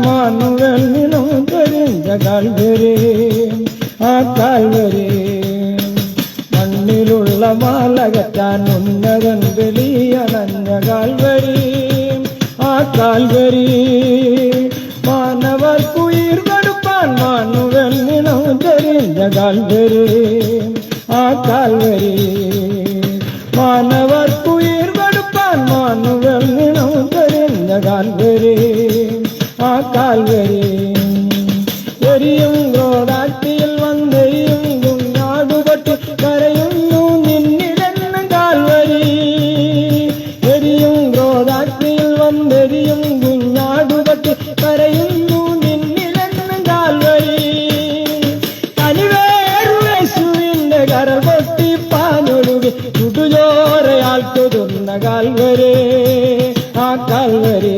manual നിന്നും തെളിഞ്ഞ Calvary ആ കാൽവരി മണ്ണിലുള്ള മാലകറ്റാൻ ഉന്നതൻ വെളിയണഞ്ഞ കാൽവരി ആ കാൽവരി മാനവർക്കുയിർ കൊടുപ്പാൻ മാനുവൽ നിന്നും തെളിഞ്ഞ കാൽവരി ആ കാൽവരി മാനവർക്കുയിർ കൊടുപ്പാൻ മാനുവൽ നിന്നും തെളിഞ്ഞ കാൽവരി ആ കാൽവരി എരിയും ക്രോധാഗ്നിയിൽ വന്നെരിയും കുഞ്ഞാടുപറ്റി കരയുന്നു നിന്നിലെന്ന കാൽവരി എരിയും ക്രോധാഗ്നിയിൽ വന്നെരിയും കുഞ്ഞാടുപറ്റി കരയുന്നു നിന്നിലെന്ന കാൽവരി കനിവേറുവേശുവിന്റെ കരൾ പൊട്ടി പാഞ്ഞൊഴുകി ചുടുചോരയാൽ കൊതുന്ന കാൽവരി ആ കാൽവരി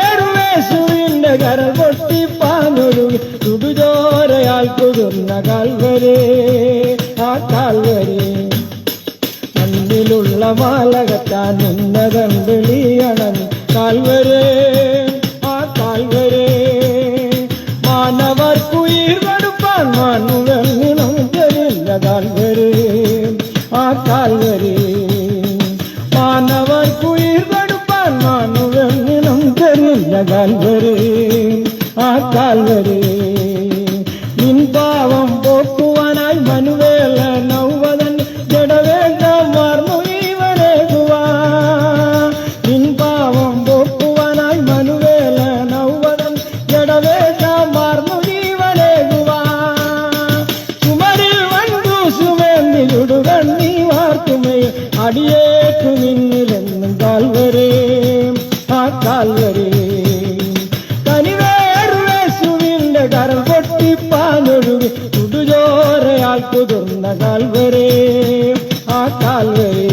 കനിവേറുവേശുവിന്റെ കരൾ പൊട്ടി പാഞ്ഞൊഴുകി ചുടുചോരയാൽ കൊതുന്ന കാൽവരി ആ കാൽവരി മണ്ണിലുള്ള മാലകറ്റാൻ ഉന്നതൻ വെളിയണൻ കാൽവരി ആ കാൽവരി മാനവർക്കുയിർ കൊടുപ്പാൻ മാനുവൽ നിന്നും തെളിഞ്ഞ കാൽവരി ആ കാൽവരി മാനവർക്കുയിർ കൊടുപ്പാൻ മാനുവൽ നിന്നും തെളിഞ്ഞ കാൽവരി ആ കാൽവരി നിൻ പാവം പോക്കുവാനായി മനുവേല നൗവതൻ ജഡവേഷം വാർന്നു ഇവരേകുവാ നിൻ പാവം പോക്കുവാനായി മനുവേല നൗവതൻ ജഡവേഷം വാർന്നു ഇവരേകുവാ ചുമരിൽ വന്നു സുമേന്നിലുടുകണ്ണീ വാർത്തുമേ അടിയേറ്റു നിന്നിലെന്നും കാൽവരി ആ കാൽവരി കനിവേറുവേശുവിന്റെ കരൾ പൊട്ടി പാഞ്ഞൊഴുകി ചുടുചോരയാൽ കുതിർന്ന കാൽവരി ആ കാൽവരി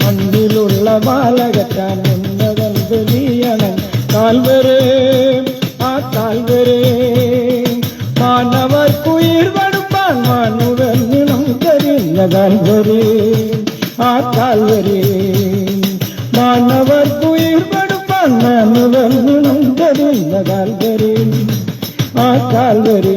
മണ്ണിലുള്ള മാലകറ്റാൻ ഉന്നതൻ വെളിയണൻ കാൽവരി ആ കാൽവരി മാനവർക്കുയിർ കൊടുപ്പാൻ മാനുവൽ നിന്നും തെളിഞ്ഞ കാൽവരി ആ കാൽവരി മാനവർക്കുയിർ കൊടുപ്പാൻ മാനുവൽ നിന്നും തെളിഞ്ഞ കാൽവരി ആ കാൽവരി